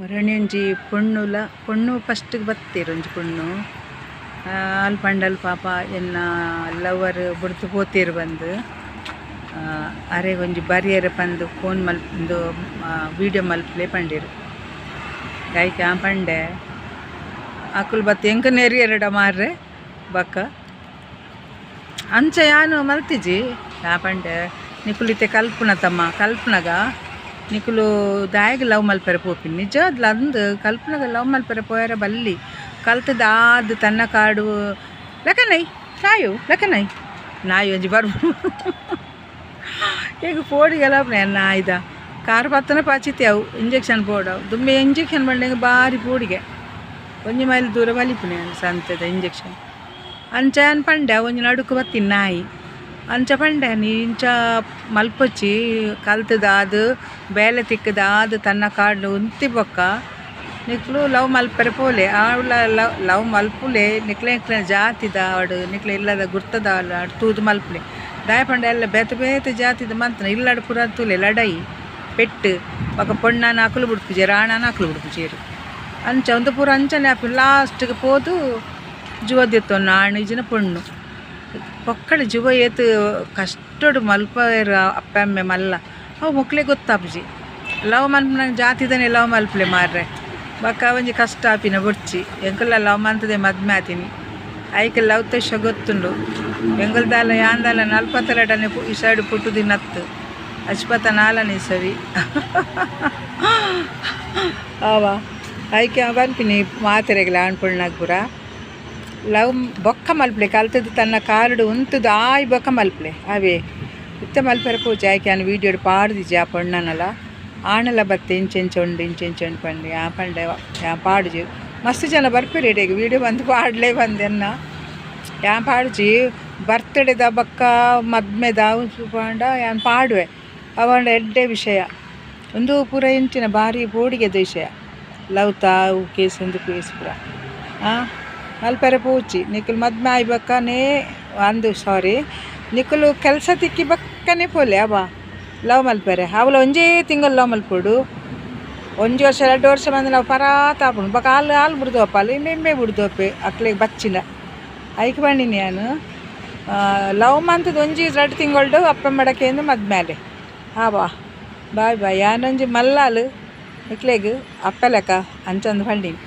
ಮರಣಿ ಒಂಜಿ ಪೊಣ್ಣು ಫಸ್ಟ್ಗೆ ಬತ್ತೇರು ಒಂಜಿ ಪೊಣ್ಣು ಅಲ್ಲಿ ಪಂಡಲ್ ಪಾಪ ಎನ್ನ ಲವರ್ ಬುಡ್ದು ಪೋತೇರು ಬಂದು ಅರೆ ಒಂಜಿ ಬರಿಯರ ಪಂದು ಫೋನ್ ಮಲ್ಪಂದು ವೀಡಿಯೋ ಮಲ್ಪಲೆ ಪಂಡೇರು ಗಾಯ್ಕೆ ಆ ಪಂಡೆ ಅಕುಲು ಬತ್ತು ಎಂಕ ನೆರಿ ಎರಡ ಮಾರ್ರೆ ಬಕ್ಕ ಅಂಚ ಯಾನು ಮಲ್ತಿಜಿ ಆ ಪಂಡೆ ನಿಕುಲಿತೆ ಕಲ್ಪನ ತಮ್ಮ ಕಲ್ಪನಗ ನಿಕುಲು ದಾಯಿಗೆ ಲವ್ ಮಲ್ಪೆರೆ ಪೋಪಿನಿ ನಿಜ ಅದ್ಲ ಅಂದು ಕಲ್ಪನಾಗ ಲವ್ ಮಲ್ಪೆರೆ ಪೋಯರ ಬಲ್ಲಿ ಕಲ್ತದಾದ ತನ್ನ ಕಾಡು ಲೆಕ್ಕನೈ ಲೆಕ್ಕನೈ ನಾಯಿ ಒಂಜಿ ಬರ್ಬು ಈಗ ಪೋಡಿಗೆಲ್ಲ ನಾಯ್ದ ಕಾರು ಪತ್ತನ ಪಾಚಿತಿ ಅವು ಇಂಜೆಕ್ಷನ್ ಪೋಡವು ದುಮ್ಮೆ ಇಂಜೆಕ್ಷನ್ ಬಂದಾಗ ಬಾರಿ ಪೋಡಿಗೆ ಒಂಜಿ ಮೈಲ್ ದೂರ ಬಲಿಪುನೆ ಸಂತೆದ ಇಂಜೆಕ್ಷನ್ ಅಂಚ ಪಂಡೆ ಒಂಜಿ ನಡುಕು ಬತ್ತೀನಿ ನಾಯಿ ಅಂಚ ಪಂಡೆ ನೀ ಇಂಚ ಮಲ್ಪೊಚ್ಚಿ ಕಲ್ತದಾದ ಬೇಲೆ ತಿಕ್ಕದಾದ ತನ್ನ ಕಾಡು ಉಂತಿ ಬೊಕ್ಕ ನಿಕ್ಲು ಲವ್ ಮಲ್ಪೆರೆ ಪೋಲೆ ಅವಳ ಲವ್ ಮಲ್ಪುಲೆ ನಿಕ್ಲೆ ಜಾತಿದ ಅವಡು ನಿಕ್ಲೆ ಇಲ್ಲದ ಗುರ್ತದ ಅಡು ತೂದು ಮಲ್ಪುಲೆ ದಾಯ ಪಂಡೆ ಎಲ್ಲ ಬೇತೆ ಜಾತಿದ ಮಂತನ ಇಲ್ಲಡು ಪುರ ತೂಲೆ ಲಡೈ ಪೆಟ್ಟು ಬೊಕ್ಕ ಪೊಣ್ಣನ ಹಾಕಲು ಬಿಡ್ಪುಜೇರು ಆಣನ ಹಾಕಲು ಬಿಡ್ಪುಜೇರು ಅಂಚ ಒಂದು ಪೂರ ಅಂಚನೆ ಹಾಪಿ ಲಾಸ್ಟ್ಗೆ ಪೋದು ಜುವ ದೆತ್ತೊನ್ನ ಆಣಿಜಿನ ಪೊಣ್ಣು ಪೊಕ್ಕಳ ಜುವ ಏತು ಕಷ್ಟಡು ಮಲ್ಪರು ಅಪ್ಪ ಅಮ್ಮೆ ಮಲ್ಲ ಅವು ಮುಕ್ಲೆ ಗೊತ್ತಾಪುಜಿ ಲವ್ ಮಲ್ಪನ ಜಾತಿದನೆ ಲವ್ ಮಲ್ಪಲೆ ಮಾರ್ರೆ ಬೊಕ್ಕ ಒಂಜಿ ಕಷ್ಟ ಆಪಿನ ಬುಡ್ಚಿ ಎಂಕಲ್ಲ ಲವ್ ಮಂತದೆ ಮದ್ಮೆ ಆತೀನಿ ಐಕೆ ಲವ್ ತೆಶ ಗೊತ್ತುಂಡು ಎಂಗಲ್ದಾಲ ಯಾಂದಾಲ 42 ಈ ಸೈಡ್ ಪುಟ್ಟುದಿ ನತ್ತು ಅಚ್ಪತ 4ನೇ ಸವಿ ಆವಾ ಐಕೆ ಬನ್ಪಿನಿ ಮಾತೆರೆಗ್ಲ ಆಣ್ಪುಳ್ನಾಗ ಪೂರ ಲವ್ ಬೊಕ್ಕ ಮಲ್ಪಲೆ ಕಲ್ತದ್ದು ತನ್ನ ಕಾರುಡು ಉಂತದ್ದು ಆಯ್ ಬೊಕ್ಕ ಮಲ್ಪಲೆ ಅವೇ ಇತ್ತ ಮಲ್ಪೆರೆ ಪೂಜೆ ಆಯ್ಕೆ ನಾನು ವೀಡಿಯೋ ಪಾಡ್ದಿಜಿ ಆ ಪೊಣ್ಣನಲ್ಲ ಆಣಲ ಬತ್ತೆ ಇಂಚೆಂಚೊಂಡು ಪಂಡೆ ಆ ಪಂಡೆ ಯಾ ಪಾಡುಜಿ ಮಸ್ತ್ ಜನ ಬರ್ಪೇರಿ ಇಡೀಗ ವೀಡಿಯೋ ಬಂದು ಪಾಡಲೇ ಬಂದೆನ್ನ ಯಾ ಪಾಡುಜಿ ಬರ್ತಡೇದ ಬಕ್ಕ ಮದ್ಮೆದ ಪಂಡ ಯಾನ್ ಪಾಡುವೆ ಅವಂಡ ಎಡ್ಡೆ ವಿಷಯ ಒಂದು ಪೂರ ಇಂಚಿನ ಭಾರಿ ಬೋಡಿಗೆದ ವಿಷಯ ಲವ್ ತಾವು ಕೇಸ್ ಒಂದು ಕೇಸ್ ಪೂರ ಮಲ್ಪೆರೆ ಪೂಚಿ ನಿಖಿಲ್ ಮದ್ಮೆ ಆಯ್ಬಕ್ಕನೇ ಅಂದು ಸಾರಿ ನಿಖಲು ಕೆಲಸ ತಿಕ್ಕಿ ಬಕ್ಕನೆ ಪೋಲೆ ಅವ ಲವ್ ಮಲ್ಪೆರೆ ಅವಳು ಒಂಜೇ ತಿಂಗಳು ಲವ್ ಮಲ್ಪೋಡು 1 ವರ್ಷ 2 ವರ್ಷ ಬಂದು ನಾವು ಪರಾತ ಹಾಕೊಂಡು ಬಕ್ಕ ಹಾಲು ಬಿಡ್ದೋಪ್ಪ ಅಲ್ಲಿ ನಿಂಬೆ ಬಿಡ್ದೋಪೆ ಅಕ್ಳಿಗೆ ಬಚ್ಚಿನ ಐಕೆ ಬಂದಿನಿ ನಾನು ಲವ್ ಮಂತದ್ದು 1-2 ತಿಂಗಳು ಅಪ್ಪ ಮಡಕೆ ಎಂದು ಮದ್ಮೇಲೆ ಹಾವಾ ಬಾಯ್ ಯಾನೊಂಜಿ ಮಲ್ಲಾಲು ಇಕ್ಲೆಗ್ ಅಪ್ಪ ಲೆಕ್ಕ ಅಂಚಂದು ಬಂದೀನಿ.